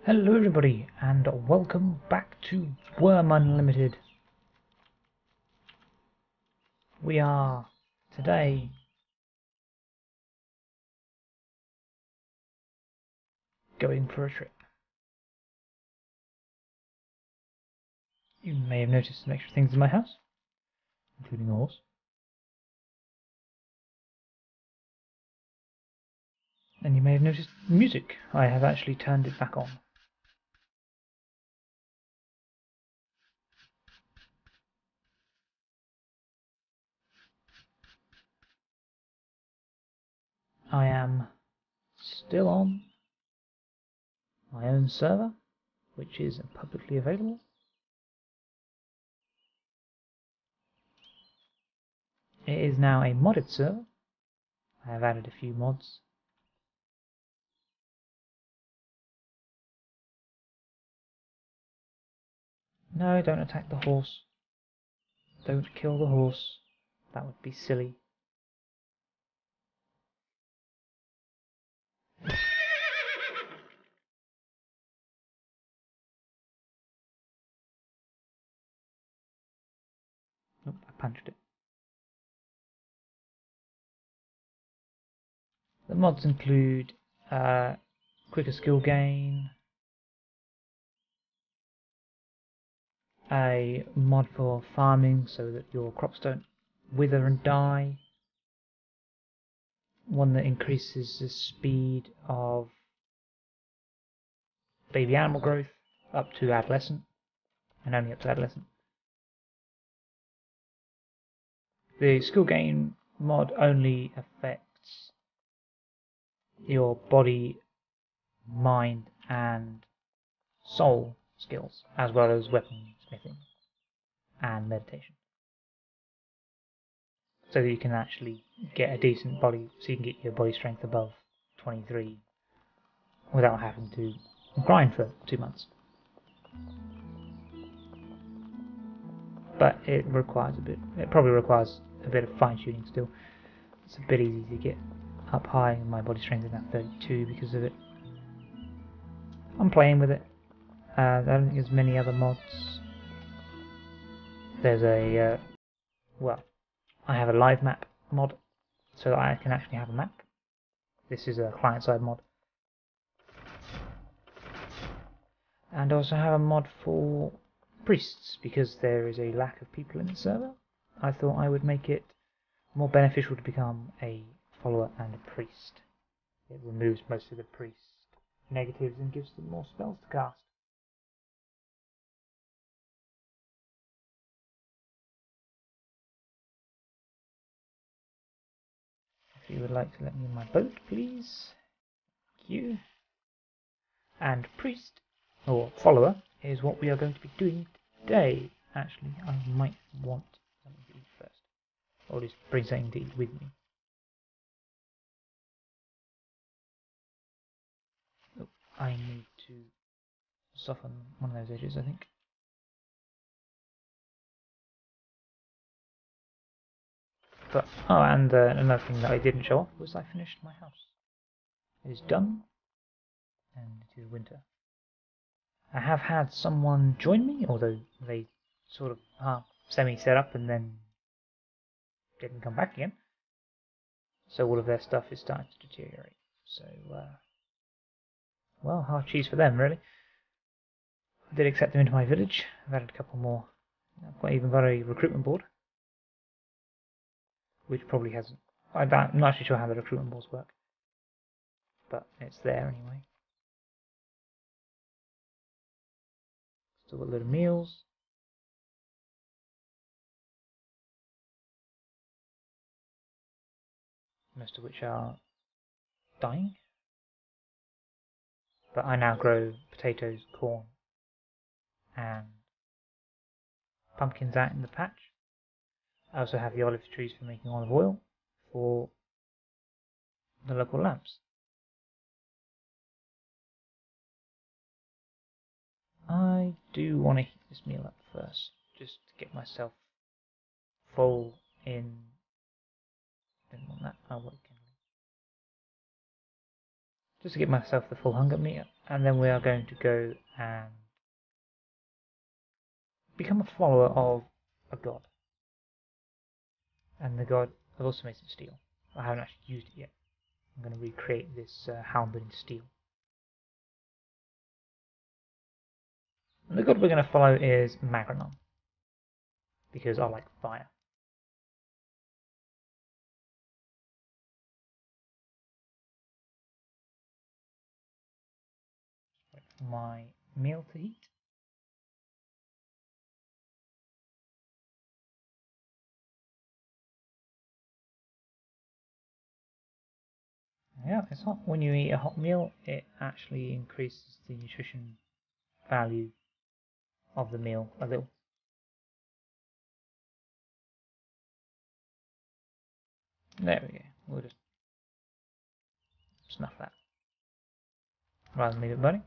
Hello everybody, and welcome back to Wurm Unlimited. We are today going for a trip. You may have noticed some extra things in my house, including a horse. And you may have noticed music. I have actually turned it back on. I am still on my own server, which is publicly available. It is now a modded server. I have added a few mods. No, don't attack the horse. Don't kill the horse. That would be silly. Nope, I punched it. The mods include quicker skill gain, a mod for farming so that your crops don't wither and die, one that increases the speed of baby animal growth up to adolescent, and only up to adolescent. The skill gain mod only affects your body, mind and soul skills, as well as weapon smithing and meditation. So that you can actually get a decent body, so you can get your body strength above 23 without having to grind for 2 months. But it probably requires a bit of fine tuning still. It's a bit easy to get up high, and my body strength is now 32 because of it. I'm playing with it. I don't think there's many other mods. There's a, well, I have a live map mod, so that I can actually have a map. This is a client-side mod. And I also have a mod for priests, because there is a lack of people in the server. I thought I would make it more beneficial to become a follower and a priest. It removes most of the priest negatives and gives them more spells to cast. If you would like to let me in my boat, please. Thank you. And priest, or follower, is what we are going to be doing today. Actually, I might want something to eat first, or at least bring something to eat with me. Oh, I need to soften one of those edges, I think. But, oh, and another thing that I didn't show off was I finished my house. It is done, and it is winter. I have had someone join me, although they sort of semi-set up and then didn't come back again. So all of their stuff is starting to deteriorate. So, well, hard cheese for them, really. I did accept them into my village. I've added a couple more. I've even got a recruitment board, which probably hasn't. I'm not actually sure how the recruitment boards work, but it's there anyway. Still got a load of meals. Most of which are dying. But I now grow potatoes, corn, and pumpkins out in the patch. I also have the olive trees for making olive oil for the local lamps. I do want to heat this meal up first, just to get myself full in. Didn't want that. I'll wait. Just to get myself the full hunger And then we are going to go and become a follower of a god. And the god, I've also made some steel. I haven't actually used it yet. I'm going to recreate this halberd in steel. And the god we're going to follow is Magrenon, because I like fire. Wait for my meal to heat. Yeah, it's hot. When you eat a hot meal, it actually increases the nutrition value of the meal a little. There we go. We'll just snuff that rather than leave it burning.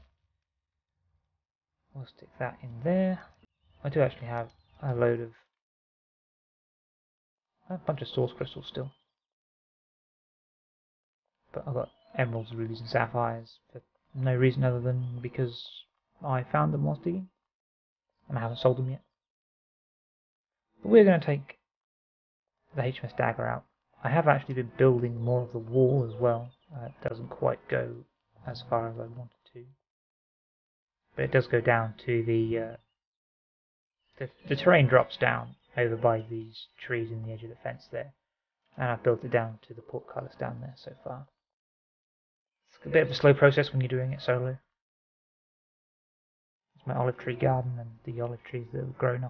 We'll stick that in there. I do actually have a bunch of source crystals still, but I've got emeralds, rubies, and sapphires for no reason other than because I found them whilst digging, and I haven't sold them yet. But we're going to take the HMS Dagger out. I have actually been building more of the wall as well. It doesn't quite go as far as I wanted to, but it does go down to the terrain drops down over by these trees in the edge of the fence there, and I've built it down to the portcullis down there so far. It's a bit of a slow process when you're doing it solo. It's my olive tree garden and the olive trees that have grown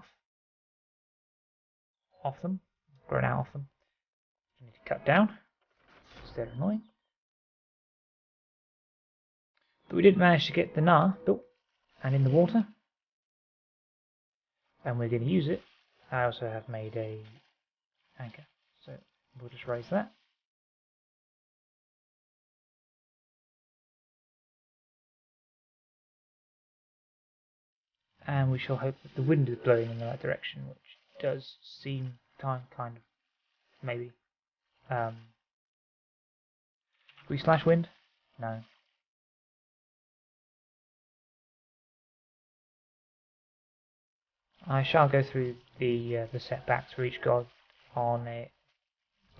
off them, grown out of them. I need to cut down because they're annoying. But we did manage to get the Nar built and in the water, and we're going to use it. I also have made a anchor, so we'll just raise that. And we shall hope that the wind is blowing in the right direction, which does seem kind of, maybe. We slash wind? No. I shall go through the setbacks for each god on a.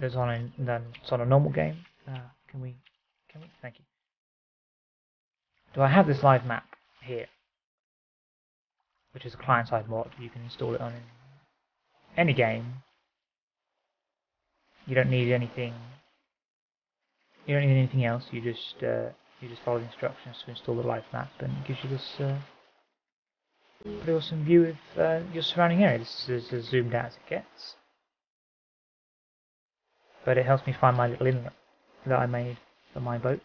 It's on a normal game. Can we? Thank you. Do I have this live map here, which is a client-side mod? You can install it on any game. You don't need anything. You don't need anything else. You just follow the instructions to install the live map, and it gives you this pretty awesome view of your surrounding area. This is as zoomed out as it gets, but it helps me find my little inlet that I made for my boat.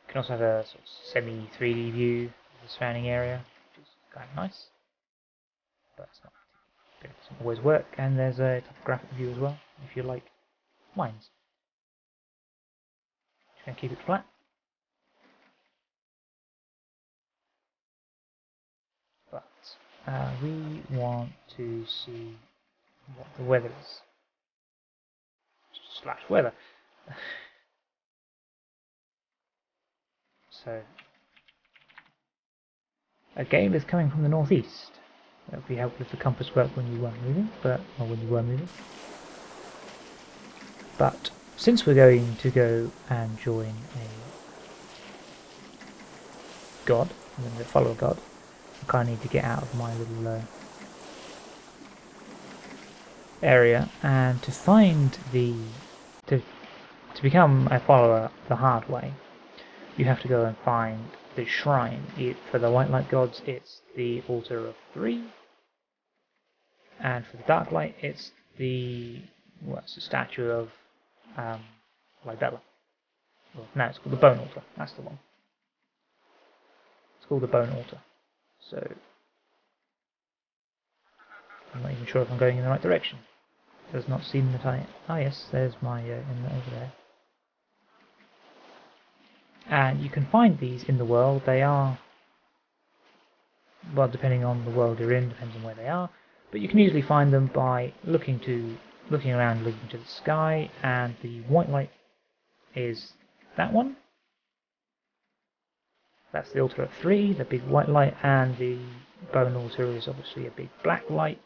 You can also have a sort of semi-3D view of the surrounding area, which is kind of nice, but it doesn't always work. And there's a topographic view as well, if you like mines. Just going to keep it flat. But we want to see what the weather is. Slash weather. So, a gale is coming from the northeast. That would be helpful if the compass worked when you weren't moving, or when you were moving. But since we're going to go and join a god, I'm going to follow a god, I kind of need to get out of my little area, and to find to become a follower the hard way, you have to go and find the shrine. For the white light gods, it's the altar of 3, and for the dark light, it's the statue of Libella. Well, no, it's called the bone altar. That's the one. It's called the bone altar. So I'm not even sure if I'm going in the right direction. It does not seem that I. Ah, yes, there's my inlet over there. And you can find these in the world. They are, well, depending on the world you're in, depends on where they are, but you can easily find them by looking to looking around, looking to the sky, and the white light is that one. That's the altar at 3, the big white light, and the bone altar is obviously a big black light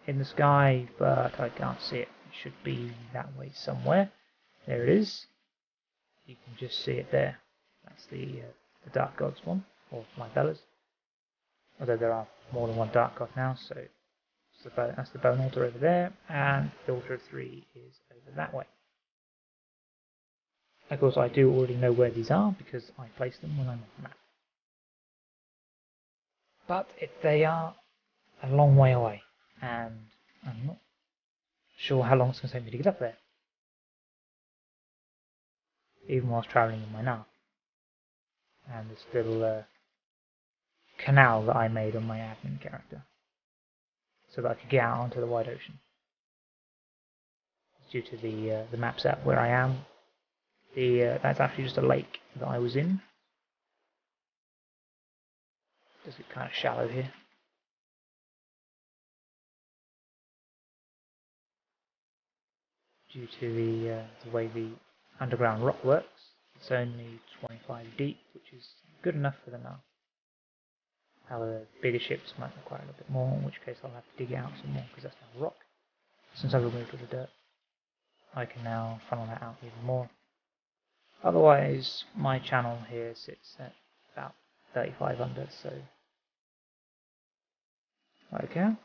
in the sky, but I can't see it. It should be that way somewhere. There it is. You can just see it there. That's the Dark Gods one, or my Bella's. Although there are more than one Dark God now, so that's the bone altar over there, and the altar of 3 is over that way. Of course, I do already know where these are because I placed them when I made the map. But they are a long way away, and I'm not sure how long it's going to take me to get up there, even whilst travelling in my Nar. And this little canal that I made on my admin character, so that I could get out onto the wide ocean. Due to the map set where I am, that's actually just a lake that I was in. Does get kind of shallow here. Due to the way the underground rock works, it's only 25 deep, which is good enough for the Nar. However, bigger ships might require a little bit more, in which case I'll have to dig it out some more because that's now rock. Since I've removed all the dirt, I can now funnel that out even more. Otherwise, my channel here sits at about 35 under, so okay.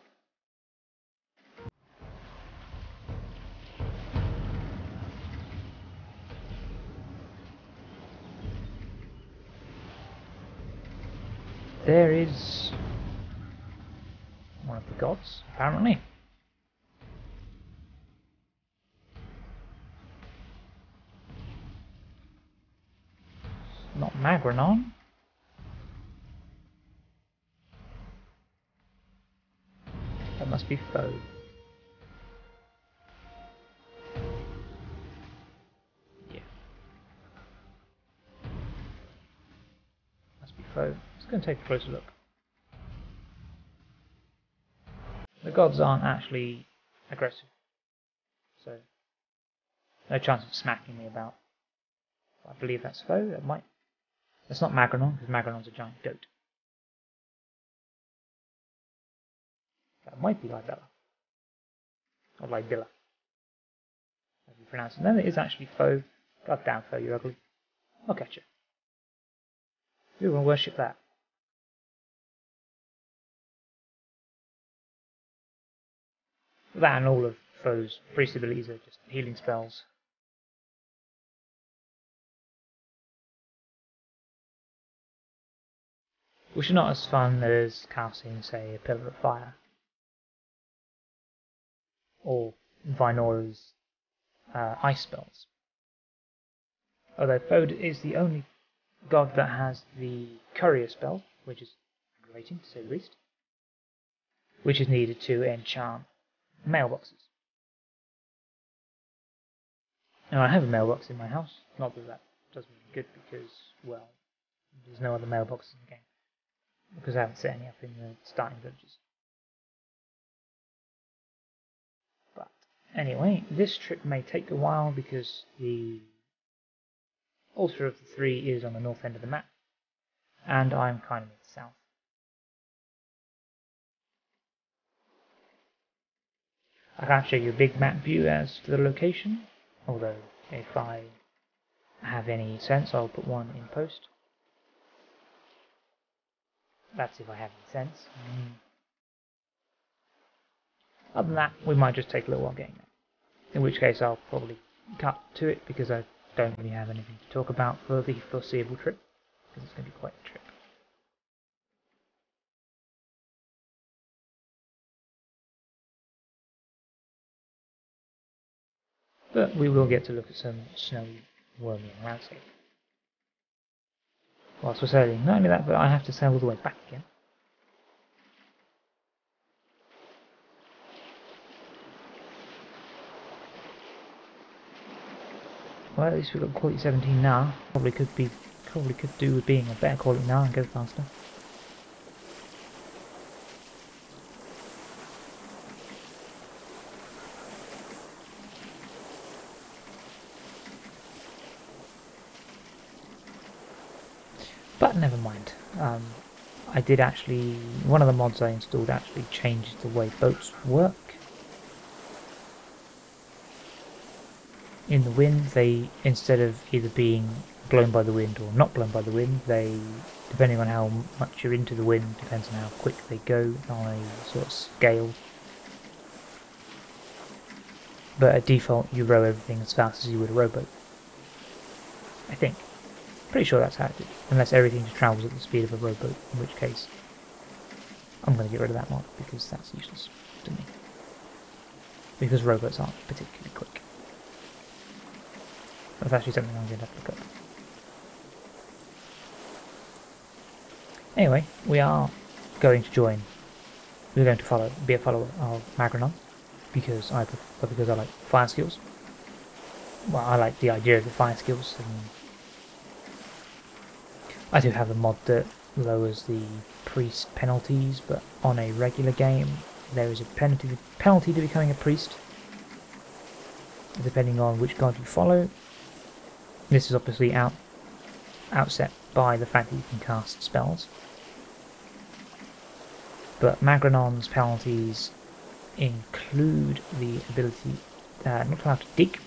There is one of the gods, apparently. It's not Magranon. That must be Foe. Yeah. Must be Foe. Let's go and take a closer look. The gods aren't actually aggressive, so no chance of smacking me about. I believe that's Foe. That might. That's not Magranon, because Magranon's a giant goat. That might be Libella. Or Libilla. How you pronounce it. No, it is actually Foe. God damn Foe, you're ugly. I'll catch you. We will worship that. That and all of Foe's priest abilities are just healing spells. Which are not as fun as casting, say, a Pillar of Fire. Or Vinora's ice spells. Although Foe is the only god that has the courier spell, which is aggravating to say the least, which is needed to enchant mailboxes. Now I have a mailbox in my house, not that that does me good because, well, there's no other mailboxes in the game, because I haven't set any up in the starting villages. But anyway, this trip may take a while because the altar of the 3 is on the north end of the map, and I'm kind of in the south. I can't show you a big map view as to the location, although if I have any sense I'll put one in post. That's if I have any sense. Other than that, we might just take a little while getting there. In which case I'll probably cut to it because I don't really have anything to talk about for the foreseeable trip, because it's going to be quite a trip. But we will get to look at some snowy, wormy landscape. Whilst we're sailing, not only that, but I have to sail all the way back again. Well, at least we've got quality 17 now. Probably could do with being a better quality now and go faster. But never mind. I did actually, one of the mods I installed actually changed the way boats work. In the wind, they, instead of either being blown by the wind or not blown by the wind, they, depending on how much you're into the wind, depends on how quick they go on a sort of scale. But at default, you row everything as fast as you would a rowboat. I think. Pretty sure that's how it is. Unless everything just travels at the speed of a rowboat, in which case I'm going to get rid of that mod because that's useless to me. Because rowboats aren't particularly quick. That's actually something I'm going to have to look up. Anyway, we are going to join. We're going to be a follower of Magranon because I like fire skills. Well, I like the idea of the fire skills. And I do have a mod that lowers the priest penalties, but on a regular game there is a penalty to becoming a priest, depending on which god you follow. This is obviously outset by the fact that you can cast spells. But Magranon's penalties include the ability not allowed to dig,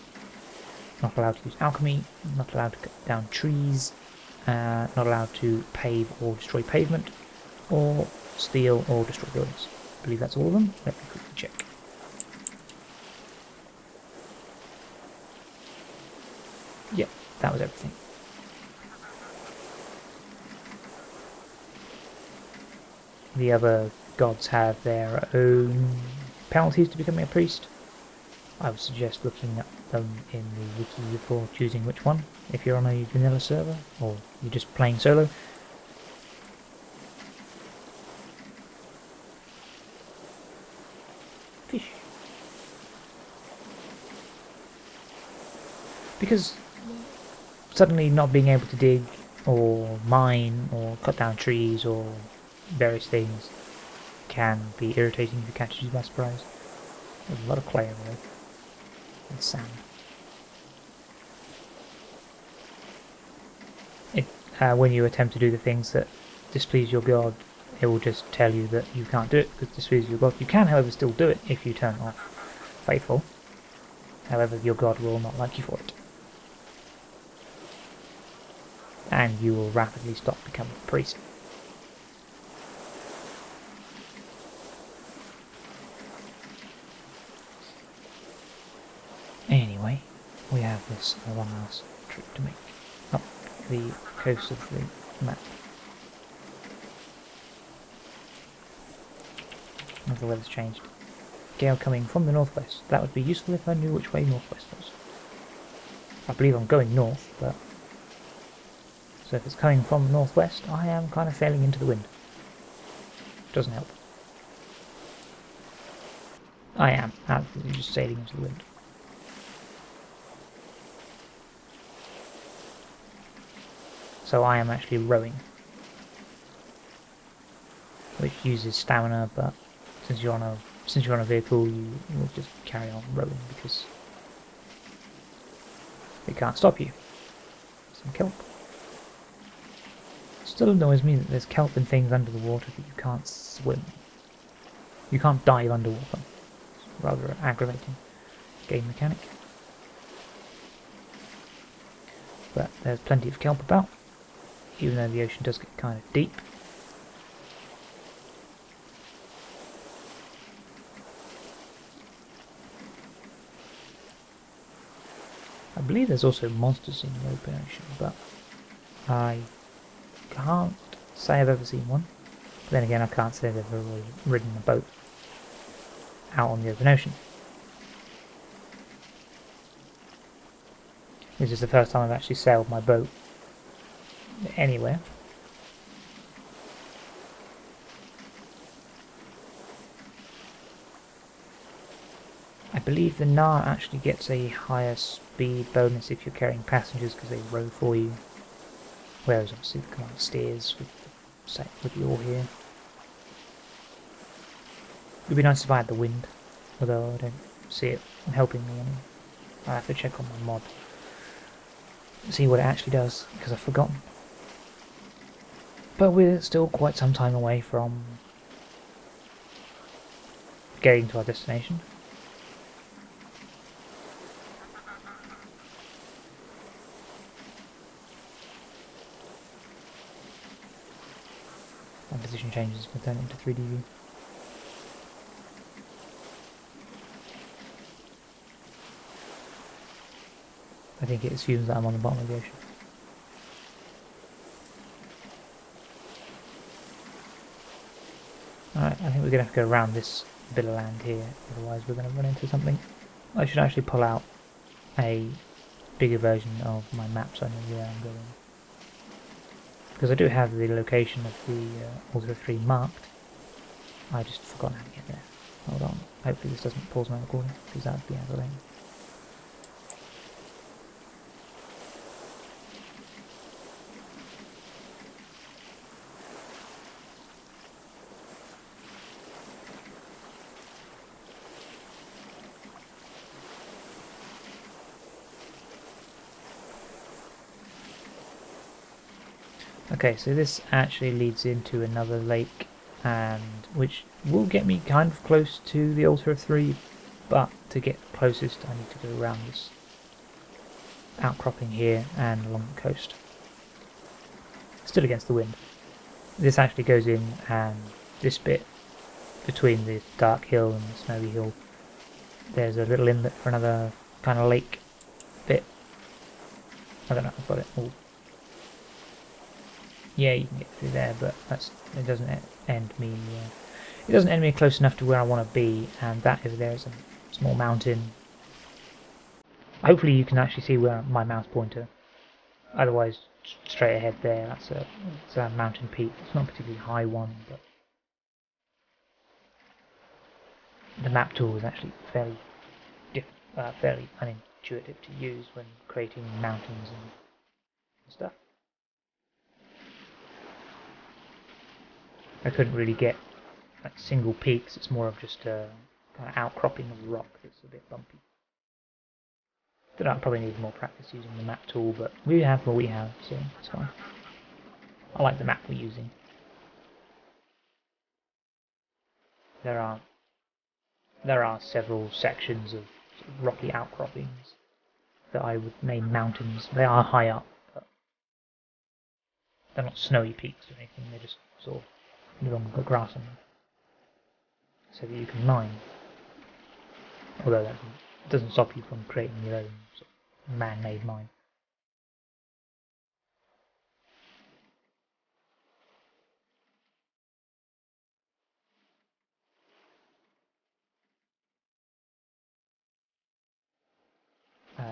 not allowed to use alchemy, not allowed to cut down trees, not allowed to pave or destroy pavement, or steal or destroy buildings. I believe that's all of them. Let me quickly check. Yep, that was everything. The other gods have their own penalties to becoming a priest. I would suggest looking at them in the wiki before choosing which one, if you're on a vanilla server, or you're just playing solo. Fish. Because suddenly not being able to dig, or mine, or cut down trees, or various things can be irritating if it catches you by surprise. There's a lot of clay over there. And sand. When you attempt to do the things that displease your god, it will just tell you that you can't do it because it displeases your god. You can, however, still do it if you turn off faithful. However, your god will not like you for it. And you will rapidly stop becoming a priest. Anyway, we have this one last trip to make up the coast of the map. The weather's changed. Gale coming from the northwest. That would be useful if I knew which way northwest was. I believe I'm going north, but... So if it's coming from the northwest, I am kind of sailing into the wind. Doesn't help. I am absolutely just sailing into the wind. So I am actually rowing, which uses stamina, but since you're on a vehicle, you will just carry on rowing because it can't stop you. Some kelp. Still annoys me that there's kelp and things under the water that you can't swim. You can't dive underwater. It's rather aggravating game mechanic. But there's plenty of kelp about, even though the ocean does get kind of deep. I believe there's also monsters in the open ocean, but I can't say I've ever seen one. But then again, I can't say I've ever ridden a boat out on the open ocean. This is the first time I've actually sailed my boat anywhere. I believe the Nar actually gets a higher speed bonus if you're carrying passengers because they row for you, whereas obviously the Command steers with the oar here. It would be nice if I had the wind, although I don't see it helping me any. I'll have to check on my mod, see what it actually does, because I've forgotten. But we're still quite some time away from getting to our destination. My position changes can turn it into 3D view. I think it assumes that I'm on the bottom of the ocean. Alright, I think we're going to have to go around this bit of land here, otherwise we're going to run into something. I should actually pull out a bigger version of my map so I know where I'm going. Because I do have the location of the Ultra 3 marked. I just forgot how to get there. Hold on, hopefully this doesn't pause my recording, because that would be aggravating. Okay, so this actually leads into another lake, and which will get me kind of close to the Altar of 3, but to get closest I need to go around this outcropping here and along the coast. Still against the wind. This actually goes in, and this bit between the dark hill and the snowy hill, there's a little inlet for another kind of lake bit. I don't know if I've got it all. Yeah, you can get through there, but it doesn't end me close enough to where I want to be, and that over there is a small mountain. Hopefully you can actually see where my mouse pointer. Otherwise, straight ahead there, it's a mountain peak. It's not a particularly high one, but the map tool is actually fairly unintuitive to use when creating mountains and stuff. I couldn't really get like single peaks, it's more of just a kind of outcropping of rock that's a bit bumpy. Don't know, I probably need more practice using the map tool, but we have what we have, so it's fine. I like the map we're using. There are several sections of rocky outcroppings that I would name mountains. They are high up, but they're not snowy peaks or anything, they're just sort of no longer got grass on them, so that you can mine. Although that doesn't stop you from creating your own sort of man-made mine.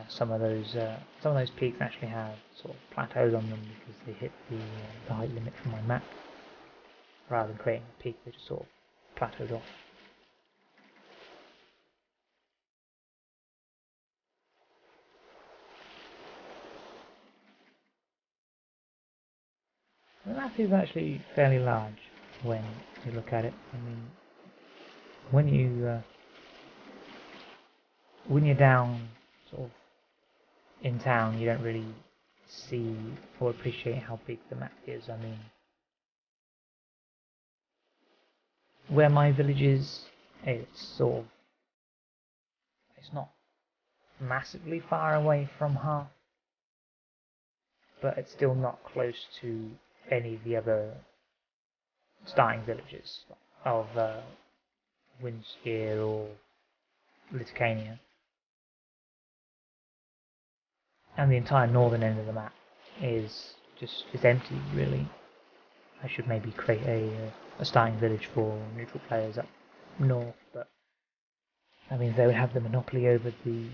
Some of those peaks actually have sort of plateaus on them because they hit the height limit from my map. Rather than creating a peak, they just sort of plateaued off. The map is actually fairly large when you look at it. I mean, when you're down sort of in town, you don't really see or appreciate how big the map is. I mean, where my village is, it's not massively far away from Hearth, but it's still not close to any of the other starting villages of Windspear or Lithuania. And the entire northern end of the map is empty, really. I should maybe create a starting village for neutral players up north, but that means they would have the monopoly over the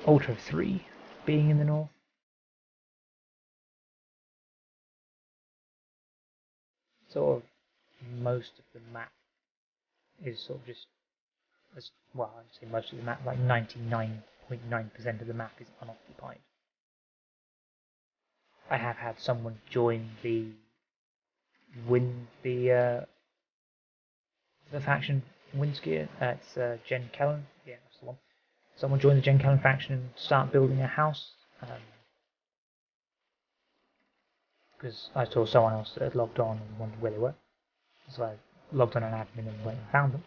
Ultra of 3 being in the north. Sort of most of the map is sort of just, well, I'd say most of the map, like 99.9% of the map is unoccupied. I have had someone join the faction Windskier. It's Jen Kellen. Yeah, that's the one. Someone join the Jen Kellen faction and start building a house. because I saw someone else that had logged on and wondered where they were. So I logged on an admin and went and found them.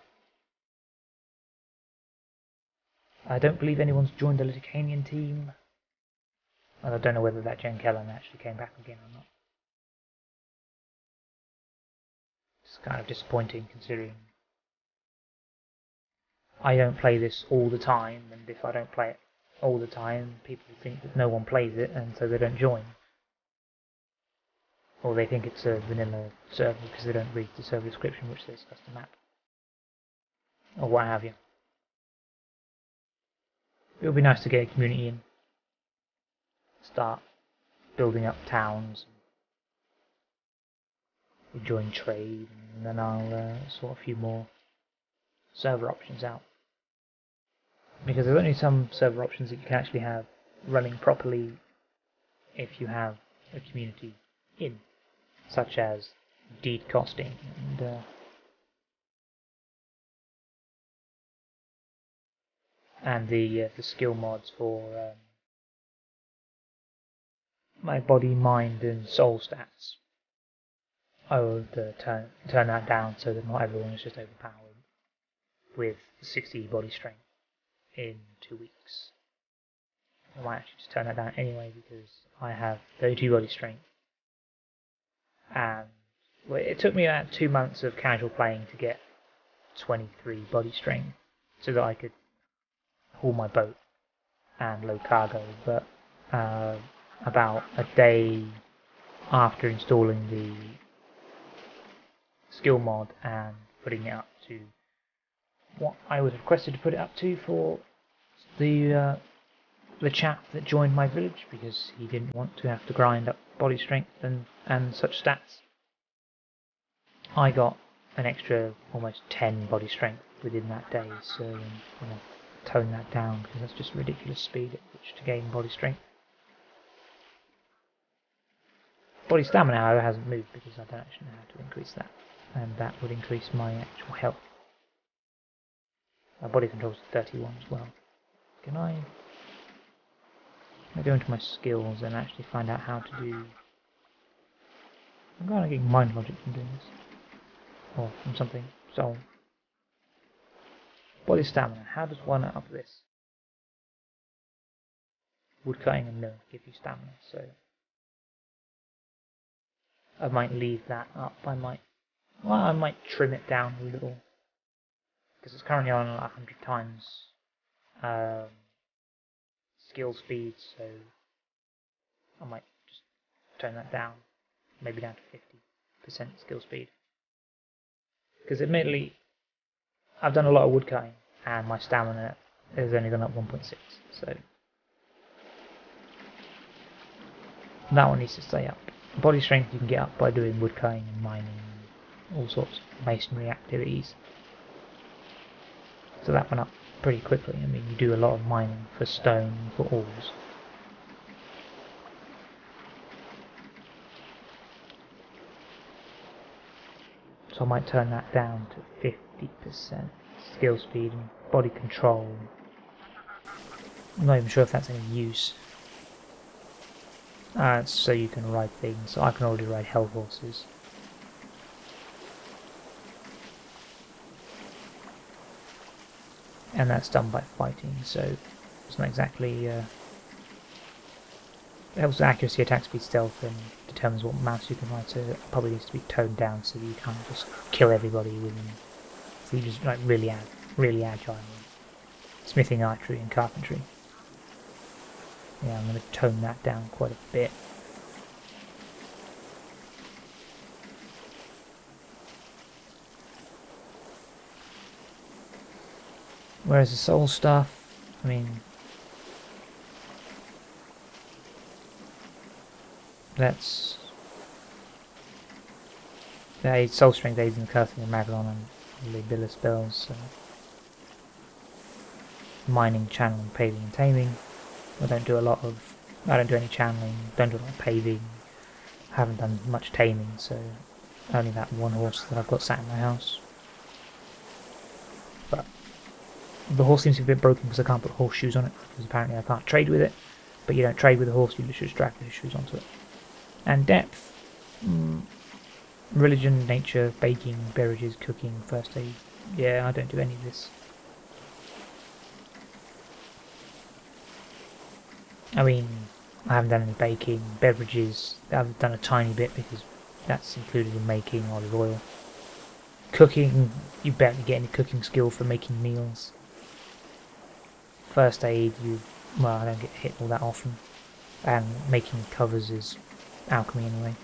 I don't believe anyone's joined the Liticanian team. And I don't know whether that Jen Kellen actually came back again or not. It's kind of disappointing considering I don't play this all the time, and if I don't play it all the time, people think that no one plays it and so they don't join. Or they think it's a vanilla server because they don't read the server description which says custom map. Or what have you. It would be nice to get a community in. Start building up towns. Enjoying trade, and then I'll sort a few more server options out. Because there's only some server options that you can actually have running properly if you have a community in, such as deed costing and the skill mods for my body, mind, and soul stats. I will turn that down so that not everyone is just overpowered with 60 body strength in 2 weeks. I might actually just turn that down anyway because I have 32 body strength, and well, it took me about 2 months of casual playing to get 23 body strength so that I could haul my boat and load cargo, but about a day after installing the skill mod and putting it up to what I was requested to put it up to for the chap that joined my village, because he didn't want to have to grind up body strength and such stats. I got an extra almost 10 body strength within that day, so I'm going to tone that down because that's just ridiculous speed at which to gain body strength. Body stamina, however, hasn't moved because I don't actually know how to increase that, and that would increase my actual health. My body control is 31 as well. Can I go into my skills and actually find out how to do... I'm kind of getting mind logic from doing this. Or from something. So, body stamina. How does one up this? Wood cutting and mill give you stamina, so I might leave that up. I might trim it down a little because it's currently on 100 times skill speed, so I might just turn that down, maybe down to 50% skill speed. Because admittedly, I've done a lot of wood cutting and my stamina has only gone up 1.6, so that one needs to stay up. Body strength you can get up by doing wood cutting and mining and all sorts of masonry activities. So that went up pretty quickly. I mean, you do a lot of mining for stone and for ores. So I might turn that down to 50% skill speed and body control. I'm not even sure if that's any use. So you can ride things. So I can already ride hell horses. And that's done by fighting, so it's not exactly... it helps with accuracy, attack speed, stealth, and determines what mounts you can ride, so it probably needs to be toned down so that you can't just kill everybody within... So you just like really agile. Smithing, archery, and carpentry. Yeah, I'm going to tone that down quite a bit. Whereas the soul stuff, I mean, that's the soul strength aids in the casting of Maglon and Libilla spells. Mining, channeling, paving, and taming. I don't do any channeling, don't do a lot of paving, haven't done much taming, so only that one horse that I've got sat in my house. But the horse seems to be a bit broken because I can't put horseshoes on it, because apparently I can't trade with it, but you don't trade with a horse, you just drag the shoes onto it. And depth, Religion, nature, baking, beverages, cooking, first aid. Yeah, I don't do any of this. I mean, I haven't done any baking. Beverages, I've done a tiny bit because that's included in making olive oil. Cooking, you barely get any cooking skill for making meals. First aid, well, I don't get hit all that often. And making covers is alchemy anyway.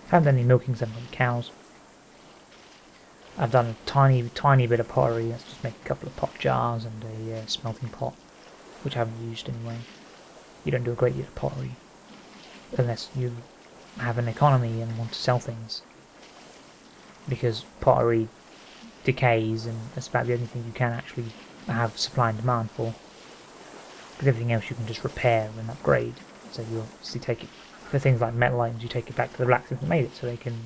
I haven't done any milking, so I haven't got any cows. I've done a tiny bit of pottery. Let's just make a couple of pot jars and a smelting pot, which I haven't used anyway. You don't do a great deal of pottery unless you have an economy and want to sell things, because pottery decays and that's about the only thing you can actually have supply and demand for, because everything else you can just repair and upgrade. So you obviously take it for things like metal items, you take it back to the blacksmith that made it so they can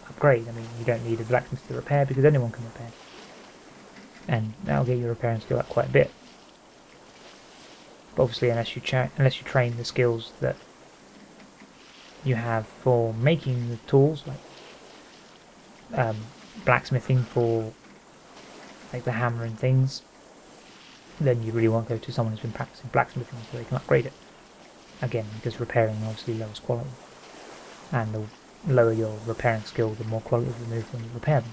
upgrade. I mean, you don't need a blacksmith to repair because anyone can repair, and that'll get your repairing skill up quite a bit. But obviously, unless you train the skills that you have for making the tools, like blacksmithing for like the hammer and things, then you really want to go to someone who's been practicing blacksmithing so they can upgrade it. Again, because repairing obviously lowers quality, and the lower your repairing skill, the more quality is removed when you repair them.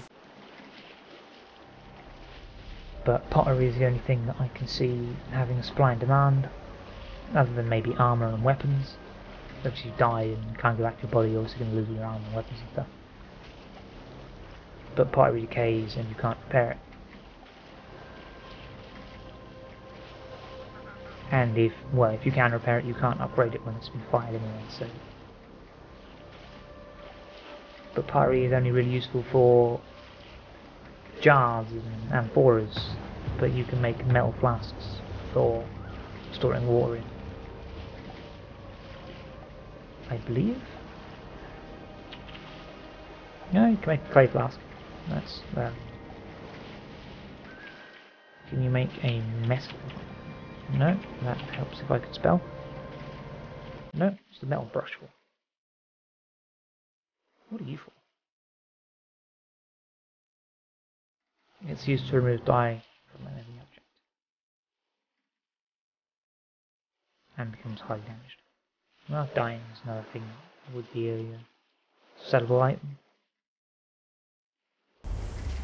But pottery is the only thing that I can see having a supply and demand, other than maybe armour and weapons. So if you die and can't go back to your body, you're obviously going to lose your armour and weapons and stuff. But pottery decays and you can't repair it. And if you can repair it, you can't upgrade it when it's been fired anyway, so... But pottery is only really useful for jars and amphoras, but you can make metal flasks for storing water in, I believe. No, you can make a clay flask. That's can you make a mess? No, that helps if I could spell. No, it's the metal brush for. What are you for? It's used to remove dye from an enemy object and becomes highly damaged. Well, dyeing is another thing that would be a sellable item.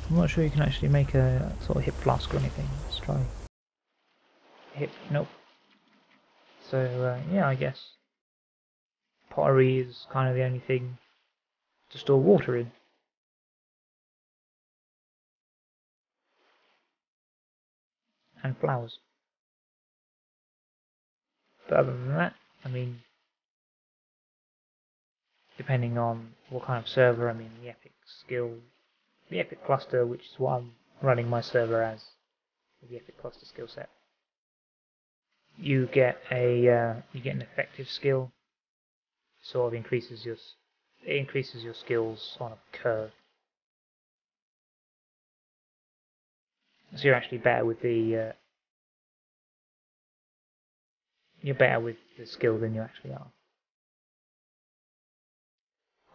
I'm not sure you can actually make a sort of hip flask or anything. Let's try. Hip, nope. So yeah, I guess pottery is kind of the only thing to store water in. And flowers. But other than that, I mean, depending on what kind of server, I mean, the Epic cluster, which is what I'm running my server as, the Epic cluster skill set. You get an effective skill, sort of increases your skills on a curve. So you're actually better with the skill than you actually are.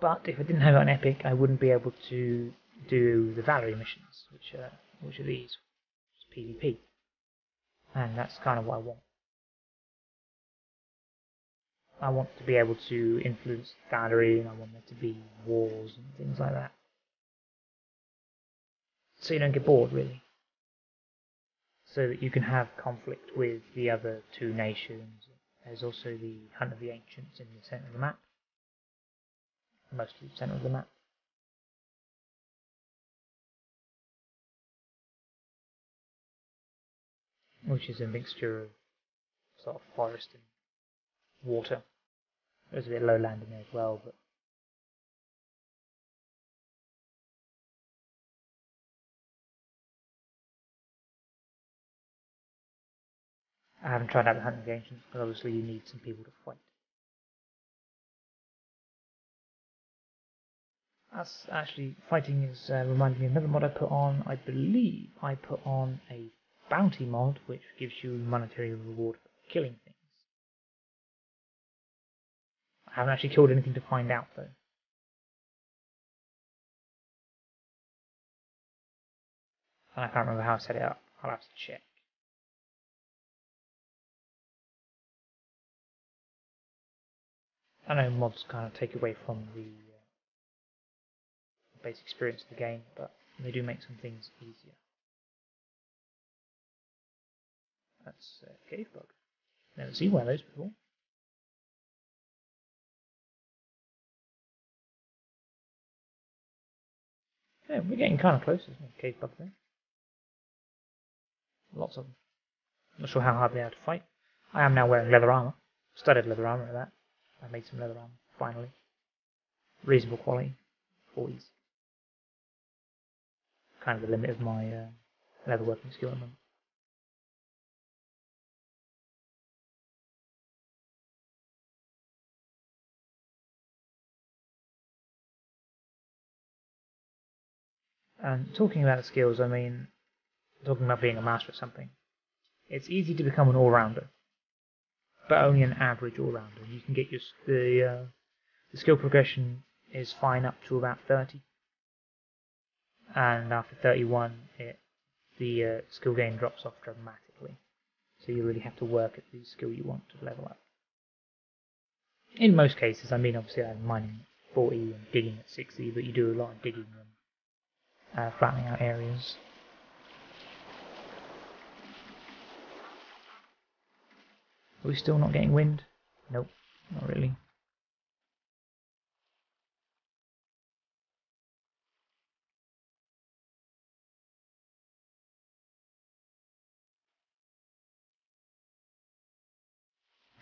But if I didn't have it on Epic, I wouldn't be able to do the Valerie missions, which are these, which is PvP, and that's kind of what I want. I want to be able to influence Valerie, and I want there to be wars and things like that, so you don't get bored, really. So that you can have conflict with the other two nations. There's also the Hunt of the Ancients in the centre of the map, mostly the centre of the map. Which is a mixture of sort of forest and water. There's a bit of lowland in there as well, but I haven't tried out the Hunt of the Ancients because obviously you need some people to fight. That's actually, fighting is reminding me of another mod I put on. I believe I put on a bounty mod which gives you monetary reward for killing things. I I haven't actually killed anything to find out though. And I can't remember how I set it up. I'll have to check. I know mods kind of take away from the basic experience of the game, but they do make some things easier. That's a cave bug. Never seen one of those before. Yeah, we're getting kind of close. There's no cave bug there. Lots of them. Not sure how hard they are to fight. I am now wearing leather armor. Studded leather armor at that. I made some leather armor, finally. Reasonable quality. 40s. Kind of the limit of my leatherworking skill at the moment. And talking about the skills, I mean, talking about being a master at something, it's easy to become an all-rounder, but only an average all-rounder. You can get the skill progression is fine up to about 30, and after 31, the skill gain drops off dramatically. So you really have to work at the skill you want to level up. In most cases, I mean, obviously I'm mining at 40 and digging at 60, but you do a lot of digging and flattening out areas. Are we still not getting wind? Nope, not really.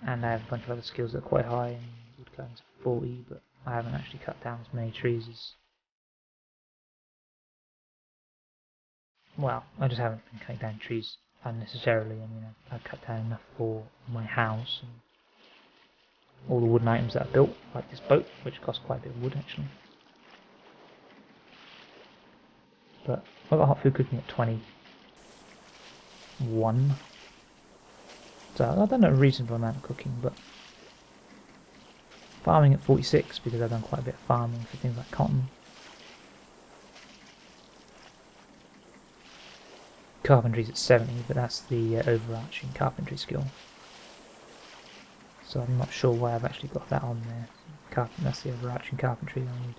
And I have a bunch of other skills that are quite high and wood cutting's 40, but I haven't actually cut down as many trees as... Well, I just haven't been cutting down trees unnecessarily. I mean, I've cut down enough for my house and all the wooden items that I built, like this boat, which cost quite a bit of wood actually. But I've got hot food cooking at 21. So I've done a reasonable amount of cooking, but farming at 46 because I've done quite a bit of farming for things like cotton. Carpentry's at 70, but that's the overarching carpentry skill. So I'm not sure why I've actually got that on there. That's the overarching carpentry I need.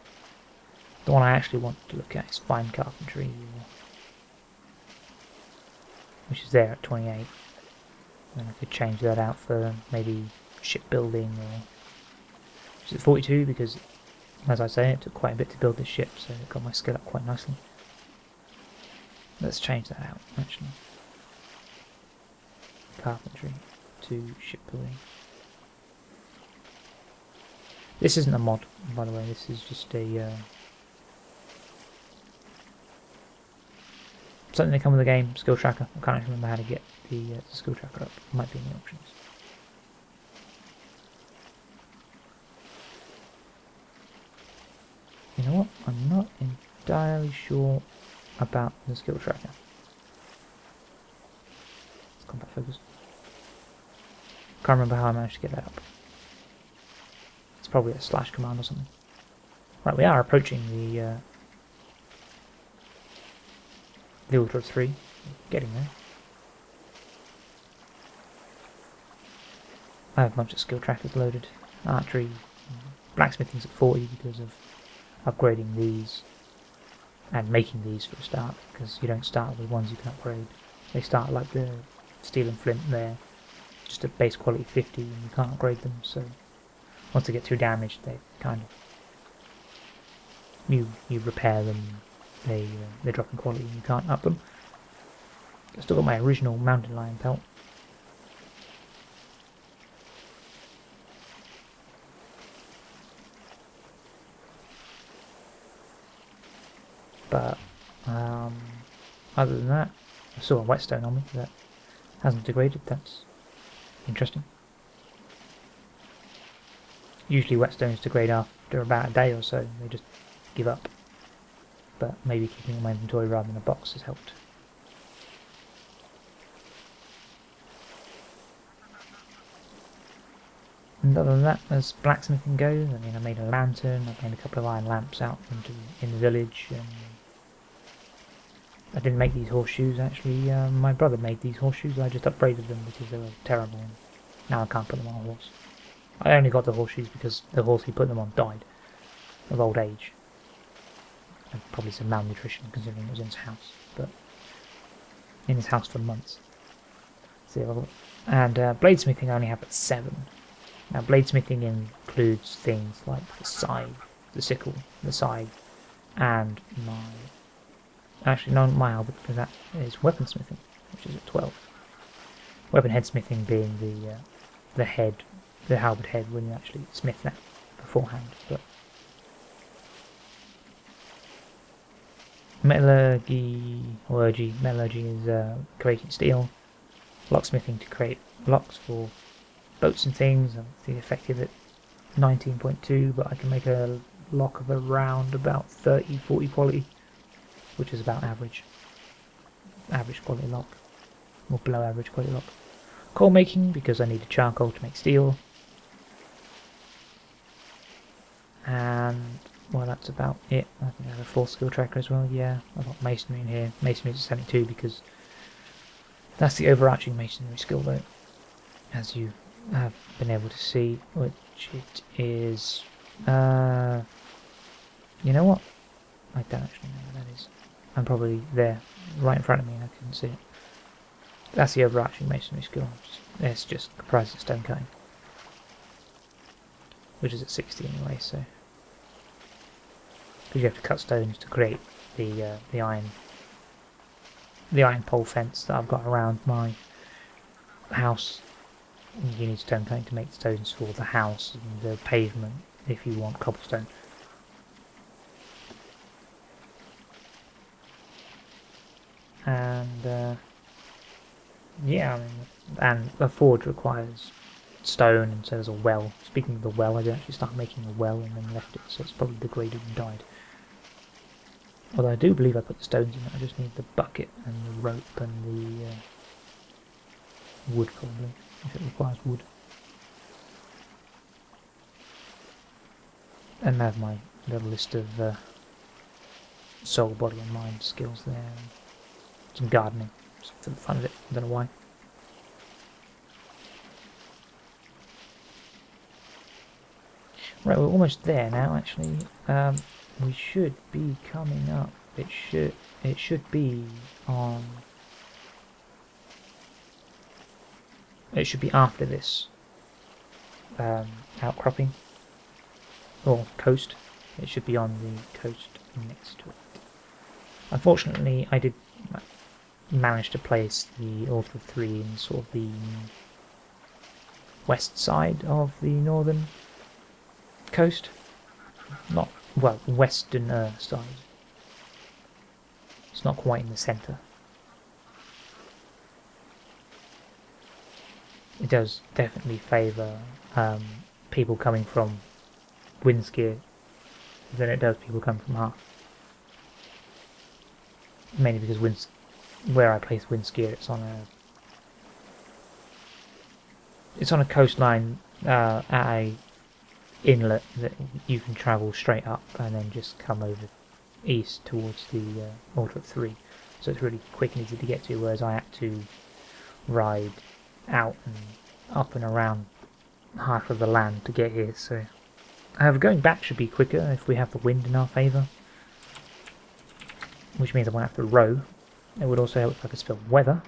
The one I actually want to look at is fine carpentry, which is there at 28. And I could change that out for maybe shipbuilding, or is it 42 because, as I say, it took quite a bit to build this ship, so it got my skill up quite nicely. Let's change that out, actually. Carpentry to shipbuilding. This isn't a mod, by the way, this is just a... something that comes with the game, skill tracker. I can't actually remember how to get the skill tracker up. It might be in the options. You know what? I'm not entirely sure about the skill tracker. It's combat focus. Can't remember how I managed to get that up. It's probably a slash command or something. Right, we are approaching the Ultra 3. Getting there. I have a bunch of skill trackers loaded. Archery, blacksmithing's at 40 because of upgrading these and making these for a start, because you don't start with ones you can upgrade. They start like the steel and flint there, just at base quality 50, and you can't upgrade them, so once they get too damaged they kind of... You repair them, they drop in quality and you can't up them. I've still got my original mountain lion pelt. But other than that, I saw a whetstone on me that hasn't degraded. That's interesting. Usually whetstones degrade after about a day or so, they just give up. But maybe keeping in my inventory rather than a box has helped. And other than that, as blacksmithing goes, I mean, I made a lantern, I made a couple of iron lamps out in the village, and I didn't make these horseshoes actually. My brother made these horseshoes, I just upgraded them because they were terrible, and now I can't put them on a horse. I only got the horseshoes because the horse he put them on died of old age. And probably some malnutrition considering it was in his house, but in his house for months. So, and bladesmithing I only have at 7. Now bladesmithing includes things like the scythe, the sickle, the scythe, and my... Actually, not my halberd, because that is weaponsmithing, which is at 12. Weapon headsmithing being the head, the halberd head, when you actually smith that beforehand. But metallurgy is creating steel. Locksmithing to create locks for boats and things. I'm effective at 19.2, but I can make a lock of around about 30-40 quality, which is about average quality lock, or below average quality lock. Coal making, because I needed charcoal to make steel. And, well, that's about it. I think I have a full skill tracker as well, yeah. I've got masonry in here. Masonry is 72 because that's the overarching masonry skill though, as you have been able to see, which it is, you know what? I don't actually know what that is. I'm probably there, right in front of me, and I couldn't see it. That's the overarching masonry skill. It's just comprised of stone cutting, which is at 60 anyway. So, because you have to cut stones to create the iron pole fence that I've got around my house. You need stone cutting to make stones for the house and the pavement if you want cobblestone. And yeah, I mean, and a forge requires stone, and so there's a well. Speaking of the well, I did actually start making a well and then left it, so it's probably degraded and died. Although I do believe I put the stones in it, I just need the bucket and the rope and the wood probably, if it requires wood. And I have my little list of soul, body and mind skills there. Some gardening, just for the fun of it, I don't know why. Right, we're almost there now actually. We should be coming up. It should be on... It should be after this outcropping, or coast. It should be on the coast next to it. Unfortunately, I did manage to place the Author 3 in sort of the west side of the northern coast. Not, well, western side. It's not quite in the centre. It does definitely favour people coming from Windskier than it does people coming from Hearth. Mainly because where I place Windskier, it's on a coastline at a inlet that you can travel straight up and then just come over east towards the Order of 3. So it's really quick and easy to get to, whereas I had to ride out and up and around half of the land to get here. So, however, going back should be quicker if we have the wind in our favour, which means I won't have to row. It would also help if I could spell weather.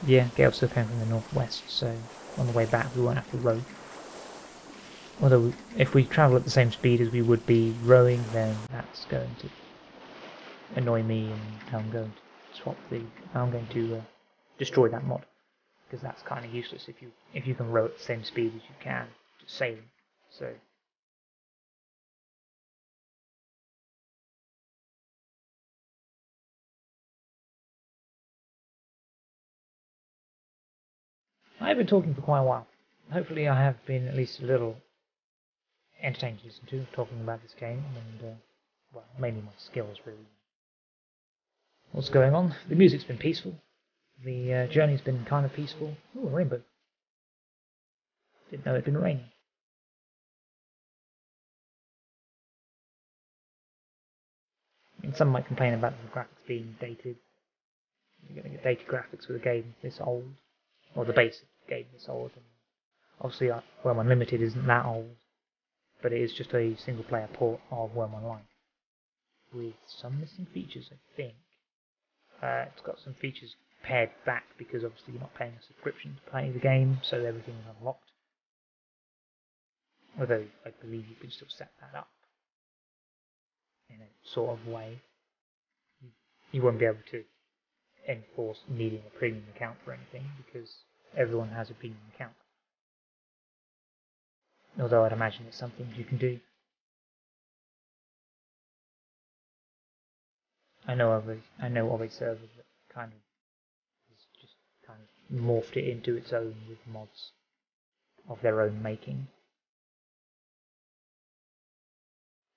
Yeah, gales still coming from the northwest, so on the way back we won't have to row. Although if we travel at the same speed as we would be rowing, then that's going to annoy me, and I'm going to destroy that mod, because that's kind of useless if you can row at the same speed as you can just sailing. So I've been talking for quite a while. Hopefully I have been at least a little entertaining to listen to, talking about this game, and well, mainly my skills really. What's going on? The music's been peaceful. The journey's been kind of peaceful. Ooh, a rainbow. Didn't know it'd been raining. I mean, some might complain about the graphics being dated. You're going to get dated graphics with a game this old, or the base game this old. And obviously, Wurm Unlimited isn't that old, but it is just a single-player port of Wurm Online with some missing features, I think. It's got some features pared back because obviously you're not paying a subscription to play the game, so everything is unlocked. Although I believe you can still set that up in a sort of way. You won't be able to enforce needing a premium account for anything because everyone has a premium account. Although I'd imagine there's some things you can do. I know of a server that kind of has just kind of morphed it into its own with mods of their own making.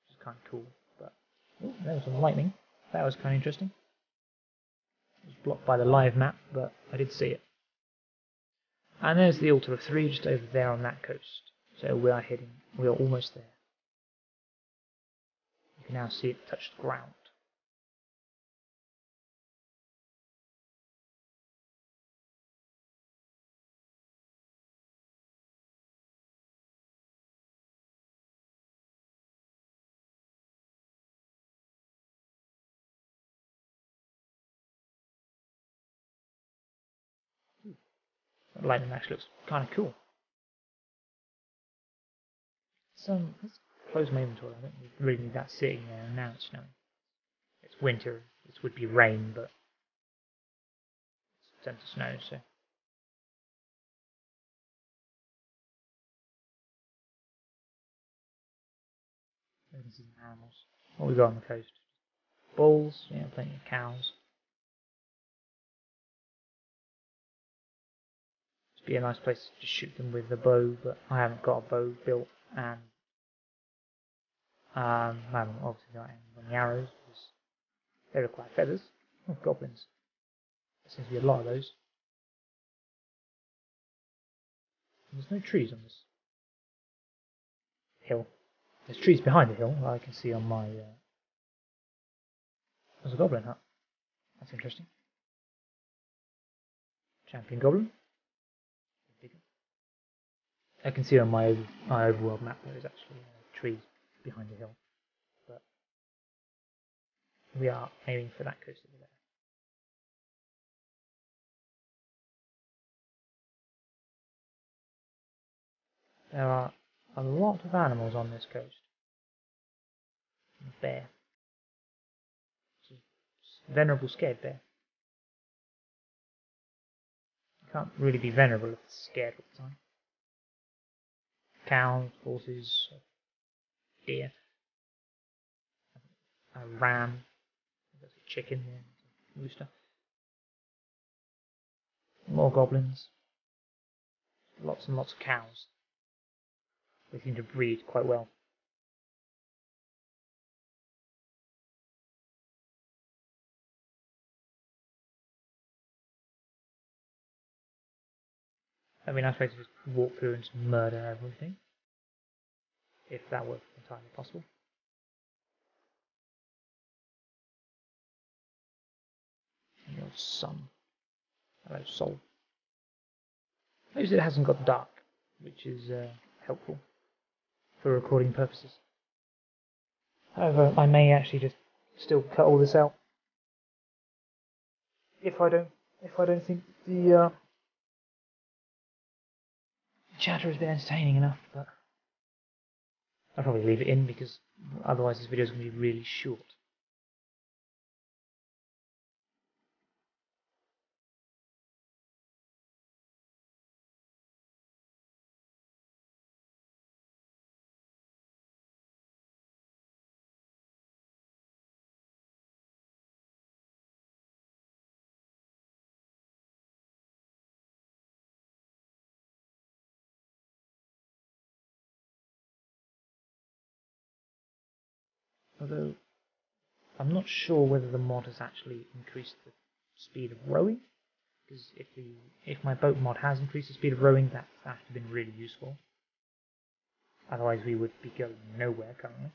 Which is kind of cool. But there was some lightning. That was kind of interesting. It was blocked by the live map, but I did see it. And there's the Altar of Three just over there on that coast. So we are almost there. You can now see it touch the ground. That lightning actually looks kind of cool. Let's close my inventory. I don't really need that sitting there, and now it's snowing. It's winter. This would be rain, but it's tends to snow, so. There's some animals. What we got on the coast? Bulls, yeah, plenty of cows. It'd be a nice place to shoot them with the bow, but I haven't got a bow built, and I haven't obviously got any on the arrows, because they require feathers. Oh, goblins. There seems to be a lot of those. And there's no trees on this hill. There's trees behind the hill, I can see on my... There's a goblin hut. That's interesting. Champion goblin. I can see on my overworld map there is actually trees behind the hill. But we are aiming for that coast over there. There are a lot of animals on this coast. A bear. Venerable scared bear. You can't really be venerable if it's scared all the time. Cows, horses, deer, a ram, there's a chicken there, a rooster. More goblins. Lots and lots of cows. They seem to breed quite well. That'd be a nice way to just walk through and just murder everything. If that were entirely possible. And your sun. Hello, soul. Notice it hasn't got dark, which is helpful for recording purposes. However, I may actually just still cut all this out if I don't think the chatter has been entertaining enough. But I'll probably leave it in because otherwise this video is going to be really short. Although I'm not sure whether the mod has actually increased the speed of rowing, because if my boat mod has increased the speed of rowing, that's actually been really useful. Otherwise we would be going nowhere currently.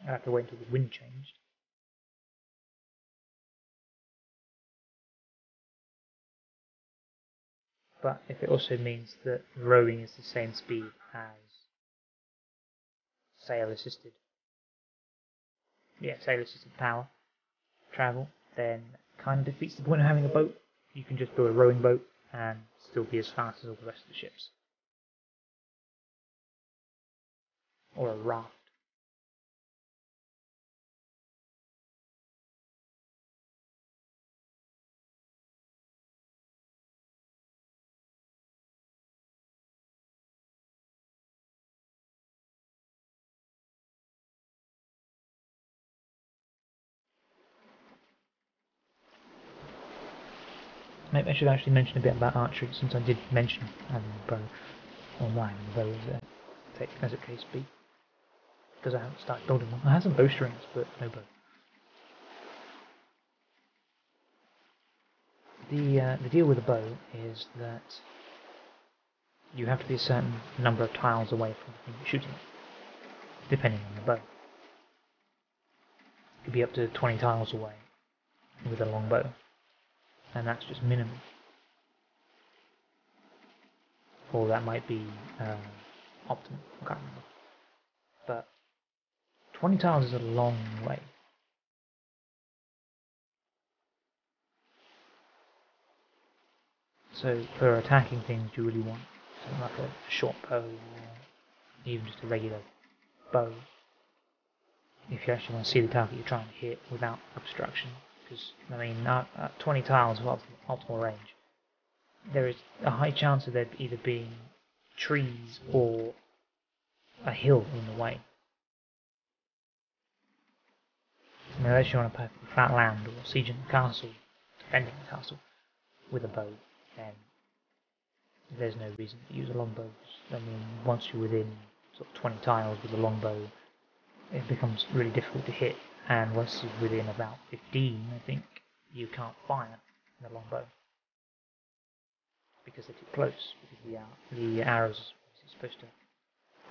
I'd have to wait until the wind changed. But if it also means that rowing is the same speed as sail assisted power travel, then it kind of defeats the point of having a boat. You can just build a rowing boat and still be as fast as all the rest of the ships. Or a raft. Maybe I should actually mention a bit about archery, since I did mention having a bow, or not having a bow as a case be, because I haven't started building one. I have some bowstrings, but no bow. The deal with a bow is that you have to be a certain number of tiles away from the thing you're shooting at, depending on the bow. It could be up to 20 tiles away with a long bow, and that's just minimum. Or that might be optimal, I can't remember. But 20 tiles is a long way. So for attacking things you really want something like a short bow, or even just a regular bow, if you actually want to see the target you're trying to hit without obstruction. Because, I mean, at 20 tiles of optimal range, there is a high chance of there either being trees or a hill in the way. I mean, unless you're on a perfectly flat land or sieging the castle, defending the castle with a bow, then there's no reason to use a longbow. I mean, once you're within sort of 20 tiles with a longbow, it becomes really difficult to hit, and once you're within about 15, I think, you can't fire the longbow because they're too close, because the arrows are supposed to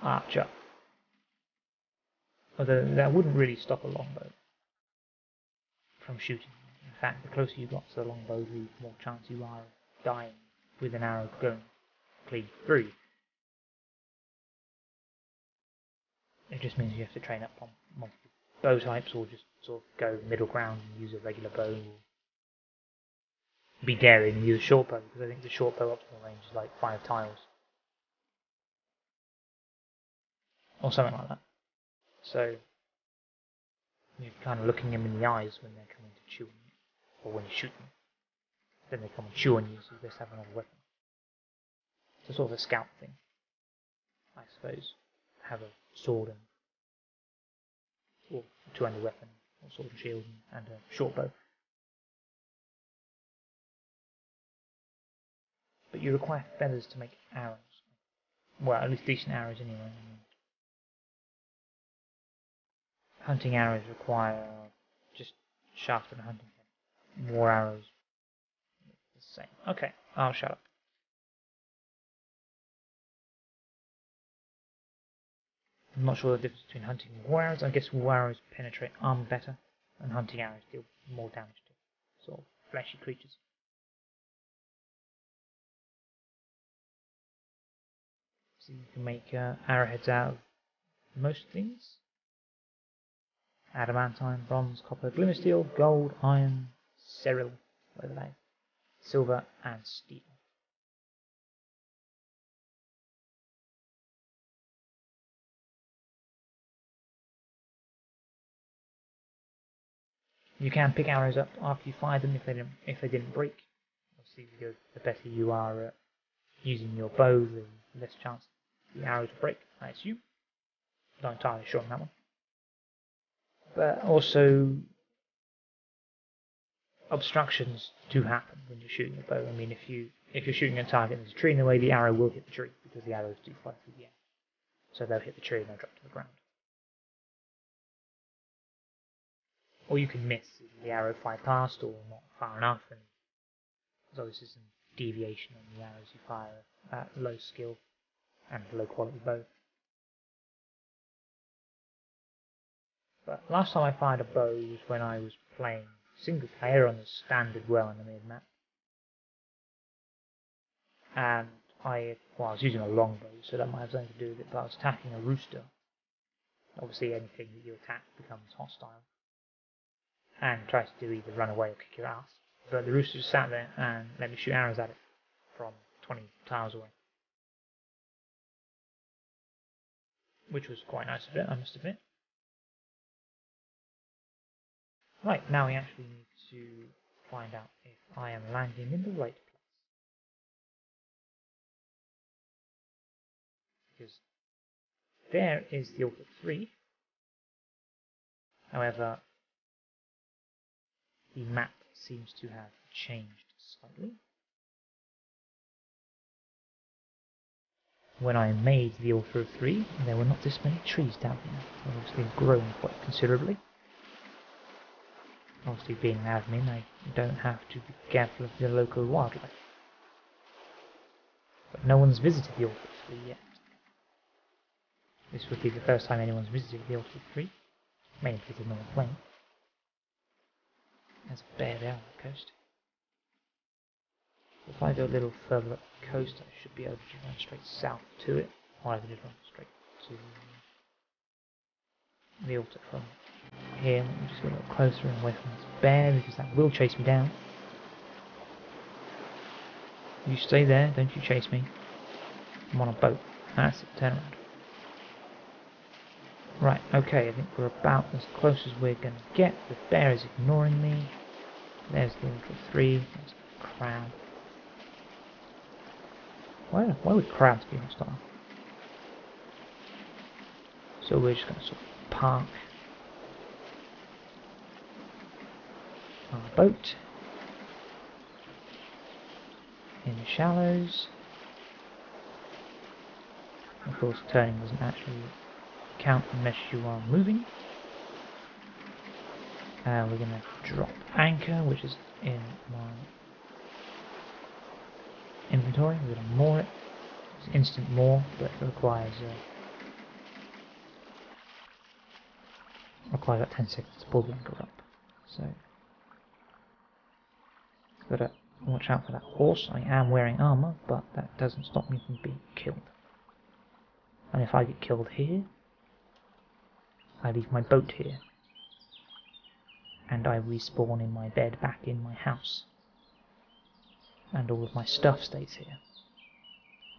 arch up. Although that wouldn't really stop a longbow from shooting. In fact, the closer you got to the longbow, the more chance you are of dying with an arrow going clean through. It just means you have to train up on multiple bow types, or just sort of go middle ground and use a regular bow, or be daring and use a short bow, because I think the short bow optimal range is like 5 tiles. Or something like that. So, you're kind of looking them in the eyes when they're coming to chew on you, or when you shoot them. Then they come and chew on you, so you best have another weapon. It's a sort of a scout thing, I suppose. Have a sword or a two-handed weapon, or sword and shield, and a short bow. But you require feathers to make arrows. Well, at least decent arrows anyway. I mean, hunting arrows require just shaft and a hunting pen. More arrows, the same. Okay, I'll shut up. I'm not sure the difference between hunting and war arrows. I guess war arrows penetrate armor better, and hunting arrows deal more damage to sort of fleshy creatures. So you can make arrowheads out of most things. Adamantine, bronze, copper, glimmer steel, gold, iron, ceril, whatever that is, silver, and steel. You can pick arrows up after you fire them if they didn't break. Obviously, the better you are at using your bow, the less chance the arrows will break, I assume. Not entirely sure on that one. But also, obstructions do happen when you're shooting a bow. I mean, if you're shooting a target and there's a tree in the way, the arrow will hit the tree, because the arrows do fly through the air. So they'll hit the tree and they'll drop to the ground. Or you can miss the arrow fly past, or not far enough, and There's obviously some deviation on the arrows you fire at low skill and low quality both. But last time I fired a bow was when I was playing single player on the standard well in the mid-map. And I was using a longbow, so that might have something to do with it, but I was attacking a rooster. Obviously anything that you attack becomes hostile and tries to either run away or kick your ass. But the rooster just sat there and let me shoot arrows at it from 20 tiles away. Which was quite nice of it, I must admit. Right, now we actually need to find out if I am landing in the right place. Because there is the altar 3. However, the map seems to have changed slightly. When I made the altar of 3, there were not this many trees down here. They've obviously grown quite considerably. Obviously, being an admin, I don't have to be careful of the local wildlife. But no one's visited the altar of 3 yet. This would be the first time anyone's visited the altar of 3, mainly because there's no one playing. There's a bear there on the coast. If I go a little further up the coast, I should be able to run straight south to it, or I could just run straight to the altar from here. Let me just get a little closer and away from this bear, because that will chase me down. You stay there, don't you chase me. I'm on a boat. That's it, turn around. Right, okay, I think we're about as close as we're going to get. The bear is ignoring me. There's the altar 3, there's the crab. Why would crabs be hostile? So we're just going to sort of park our boat in the shallows. Of course, turning doesn't actually count unless you are moving. We're going to drop anchor, which is in my inventory. We're going to moor it. It's instant moor, but it requires about 10 seconds to pull the anchor up. So, gotta watch out for that horse. I am wearing armour, but that doesn't stop me from being killed. And if I get killed here, I leave my boat here. And I respawn in my bed back in my house. And all of my stuff stays here.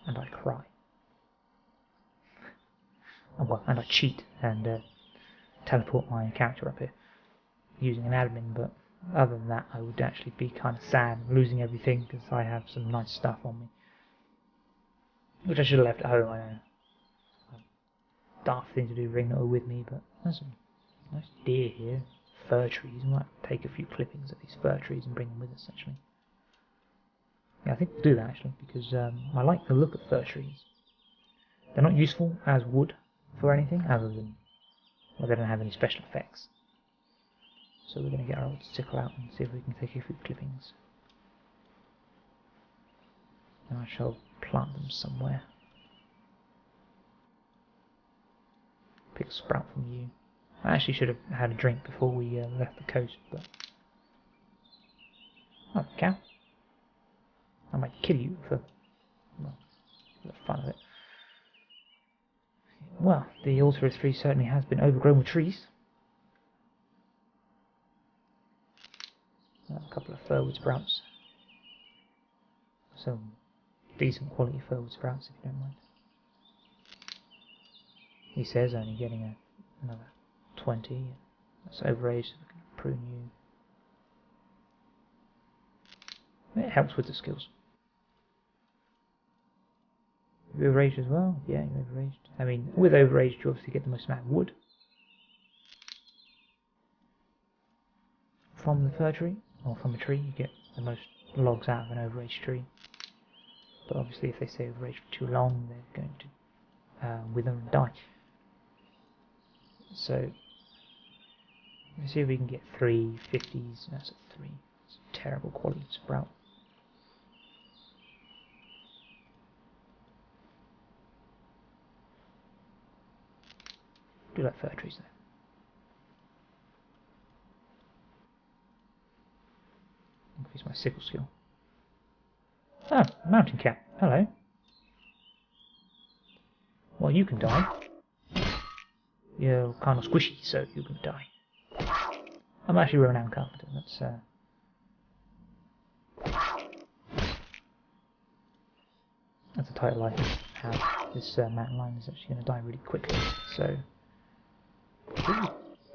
And I cry. And I cheat and teleport my character up here using an admin, but other than that I would actually be kind of sad losing everything because I have some nice stuff on me. Which I should have left at home, I know. Daft thing to do, bring that with me, but there's some nice deer here. Fir trees. We might take a few clippings of these fir trees and bring them with us, actually. Yeah, I think we'll do that, actually, because I like the look of fir trees. They're not useful as wood for anything, other than, well, they don't have any special effects. So we're going to get our old sickle out and see if we can take a few clippings. And I shall plant them somewhere. Pick a sprout from you. I actually should have had a drink before we left the coast, but... Oh, cow. I might kill you for, well, the fun of it. Well, the altar of 3 certainly has been overgrown with trees. A couple of firwood sprouts. Some decent quality firwood sprouts, if you don't mind. He says only getting another 20. That's overage, so we can prune you. It helps with the skills. You overaged as well? Yeah, you overaged. I mean, with overaged you obviously get the most amount of wood from the fir tree, or from a tree. You get the most logs out of an overaged tree. But obviously if they stay overaged for too long, they're going to wither and die. So, let's see if we can get 3 50s. That's a 3. It's a terrible quality sprout. do like fir trees though. Increase my sickle skill. Oh, mountain cat. Hello. Well, you can die. You're kind of squishy, so you can die. I'm actually a renowned carpenter. That's a title I have. This mountain lion is actually going to die really quickly. So, ooh,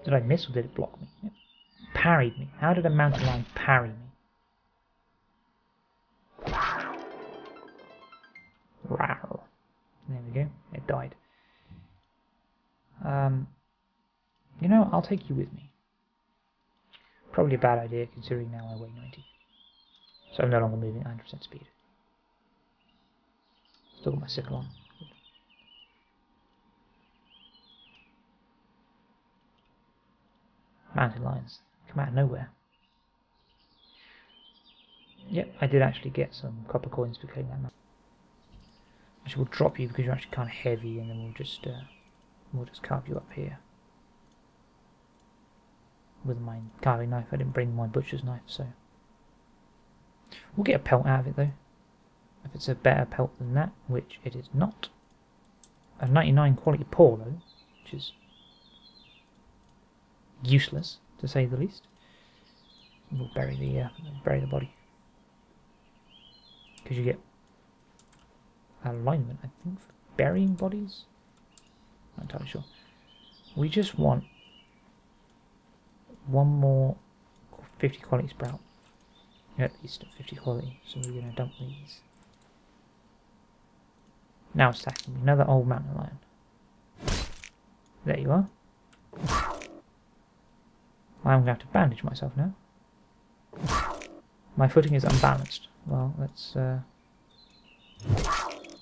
did I miss or did it block me? It parried me. How did a mountain lion parry me? Rawr. There we go. It died. You know, I'll take you with me. Probably a bad idea considering now I weigh 90. So I'm no longer moving at 100% speed. Still got my sickle on. Good. Mountain lions come out of nowhere. Yep, I did actually get some copper coins for killing that mountain. Actually, we'll drop you because you're actually kind of heavy, and then we'll just carve you up here with my carving knife. I didn't bring my butcher's knife, so we'll get a pelt out of it though. If it's a better pelt than that, which it is not. A 99 quality paw though, which is useless to say the least. We'll bury the body because you get alignment, I think, for burying bodies. Not entirely sure. We just want one more 50 quality sprout, at least 50 quality. So we're going to dump these. Now it's stacking. Another old mountain lion. There you are. I'm going to have to bandage myself now. My footing is unbalanced. Well, let's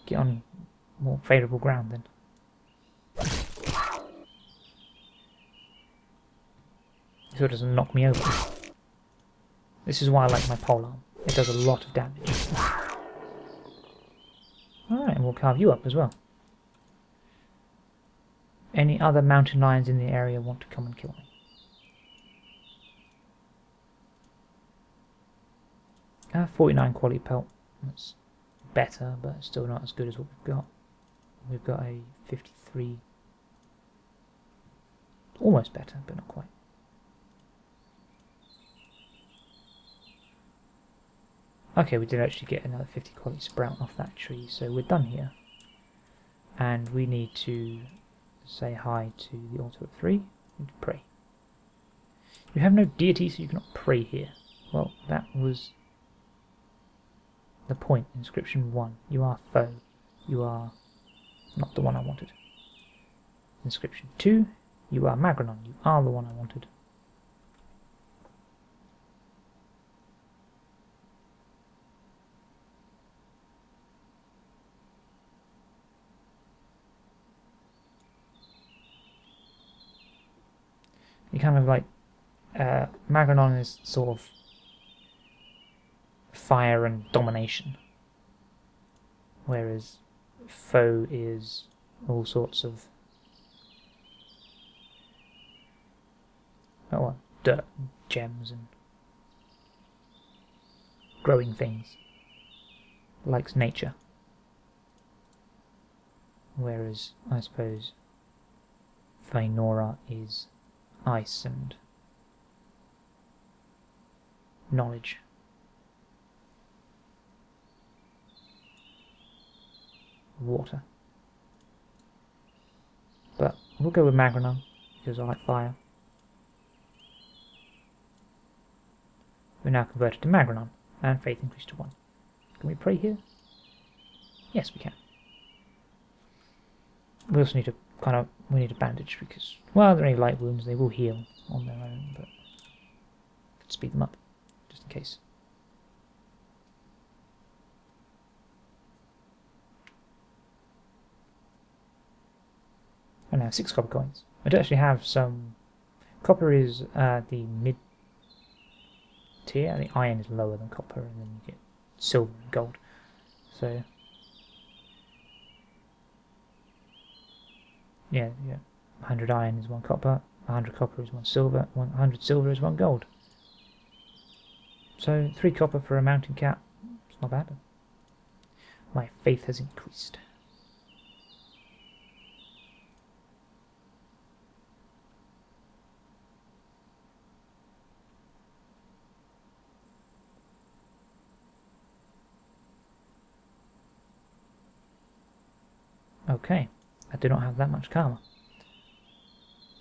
get on more favourable ground then. So it doesn't knock me over. This is why I like my polearm. It does a lot of damage. Alright, and we'll carve you up as well. Any other mountain lions in the area want to come and kill me? I have 49 quality pelt. That's better, but still not as good as what we've got. We've got a 53. Almost better, but not quite. Okay, we did actually get another 50 quality sprout off that tree, so we're done here. And we need to say hi to the altar of 3 and to pray. You have no deity, so you cannot pray here. Well, that was the point. Inscription 1. You are foe. You are not the one I wanted. Inscription 2. You are Magranon. You are the one I wanted. You kind of like Magranon is sort of fire and domination, whereas foe is all sorts of dirt, and gems, and growing things. Likes nature, whereas I suppose Vaynora is ice and knowledge. Water. But we'll go with Magranon because I like fire. We're now converted to Magranon and faith increased to 1. Can we pray here? Yes, we can. We also need to we need a bandage because, well, they're only light wounds, they will heal on their own, but could speed them up, just in case. I now have 6 copper coins. I do actually have some. Copper is the mid tier. I think iron is lower than copper, and then you get silver and gold. So yeah. 100 iron is 1 copper, 100 copper is 1 silver, 100 silver is 1 gold. So 3 copper for a mountain cat, it's not bad. My faith has increased. Okay, I do not have that much karma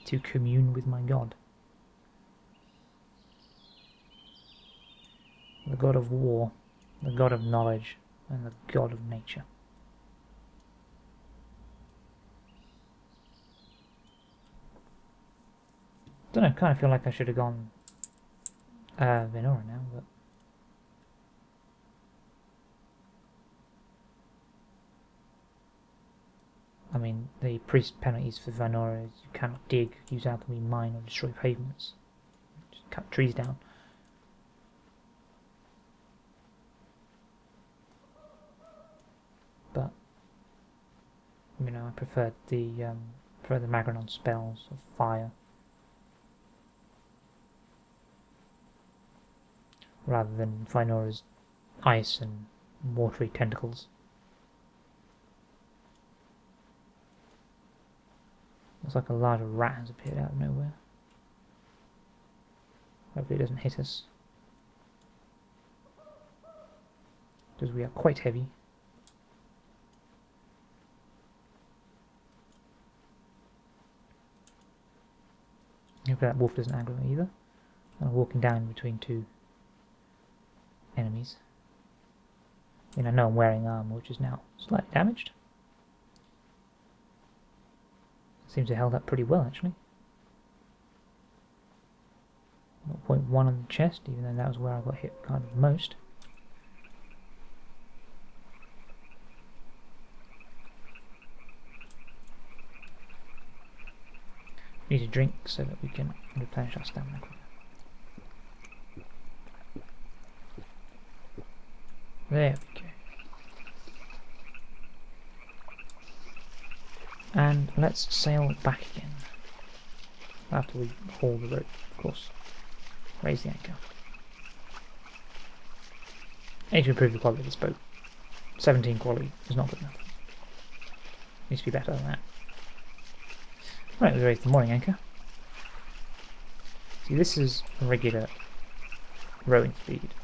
to commune with my god. The god of war, the god of knowledge, and the god of nature. Don't know, I kind of feel like I should have gone Venora now, but I mean, the priest penalties for Venora is you cannot dig, use alchemy, mine, or destroy pavements. Just cut trees down. But you know, I preferred the Magrenon spells of fire rather than Venora's ice and watery tentacles. Looks like a large rat has appeared out of nowhere. Hopefully it doesn't hit us, because we are quite heavy. Hopefully that wolf doesn't aggro me either. I'm walking down between 2 enemies. I mean, I know I'm wearing armor, which is now slightly damaged. Seems to have held up pretty well, actually. 0.1 on the chest, even though that was where I got hit kind of most. We need a drink so that we can replenish our stamina quicker. There we go. And let's sail back again. After we haul the rope, of course. Raise the anchor. I need to improve the quality of this boat. 17 quality is not good enough. Needs to be better than that. Right, we raise the mooring anchor. See, this is a regular rowing speed,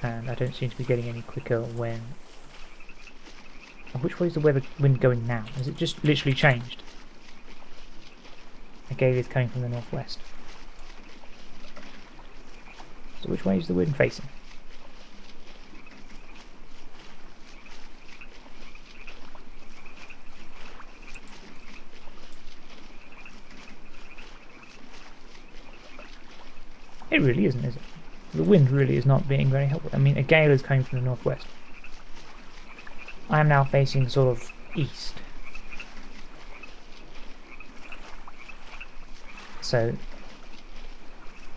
and I don't seem to be getting any quicker when... Which way is the wind going now? Has it just literally changed? The gale is coming from the northwest. So which way is the wind facing? It really isn't, is it? The wind really is not being very helpful. I mean, a gale is coming from the northwest. I am now facing sort of east. So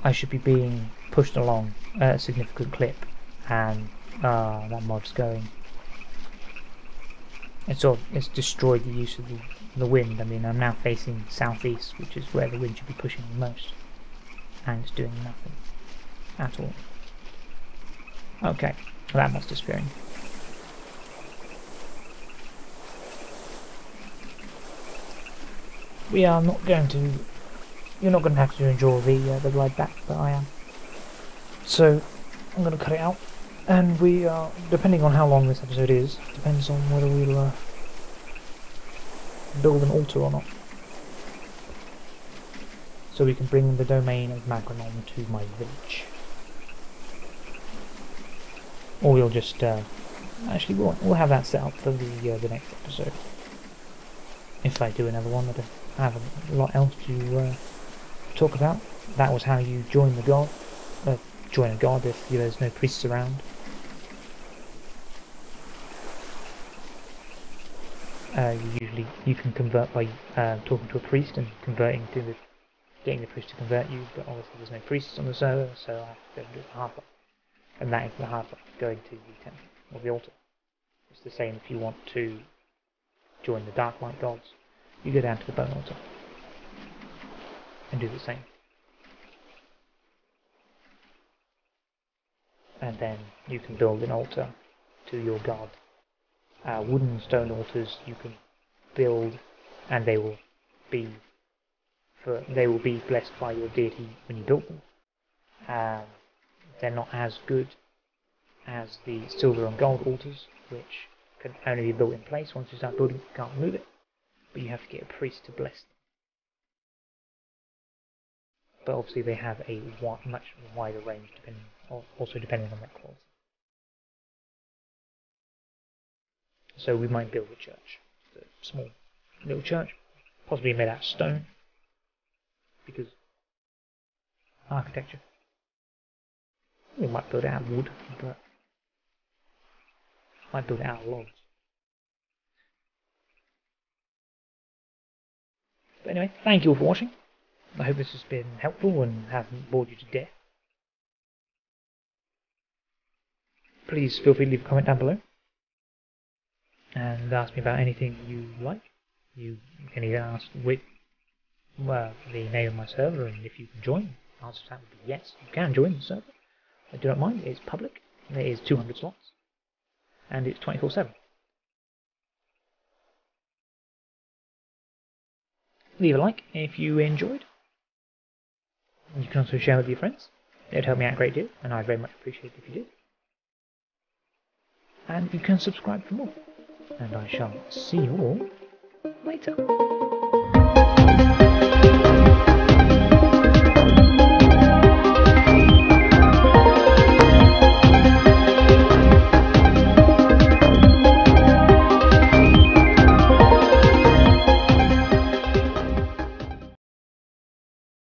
I should be being pushed along at a significant clip, and that mod's going. It's destroyed the use of the wind. I mean, I'm now facing southeast, which is where the wind should be pushing the most, and it's doing nothing at all. Okay, well, that mod's disappearing. We are not going to. You're not going to have to endure the ride back, but I am. So I'm going to cut it out, and we are, depending on how long this episode is, depends on whether we'll build an altar or not, so we can bring the domain of Magrenon to my village, or we'll just actually we'll have that set up for the next episode. If I do another one, I don't have a lot else to talk about. That was how you join the god. Join a god if there's no priests around. You can convert by talking to a priest and getting the priest to convert you, but obviously there's no priests on the server, so I have to go and do it the hard way. And that is the hard way, going to the temple or the altar. It's the same if you want to join the Dark Light gods. You go down to the bone altar. and do the same. And then you can build an altar to your god. Wooden stone altars you can build, and they will be blessed by your deity when you build them. They're not as good as the silver and gold altars, which can only be built in place. Once you start building, you can't move it, but you have to get a priest to bless them. But obviously they have a much wider range, also depending on their quality. So we might build a church, a small little church, possibly made out of stone, because architecture. We might build it out of wood, but might build it out of logs. But anyway, thank you all for watching. I hope this has been helpful and hasn't bored you to death. Please feel free to leave a comment down below and ask me about anything you like. You can either ask the name of my server and if you can join. The answer to that would be yes, you can join the server. I do not mind, it's public, there is 200 slots, and it's 24/7. Leave a like if you enjoyed. You can also share with your friends. It would help me out a great deal, and I'd very much appreciate it if you did. And you can subscribe for more. And I shall see you all later.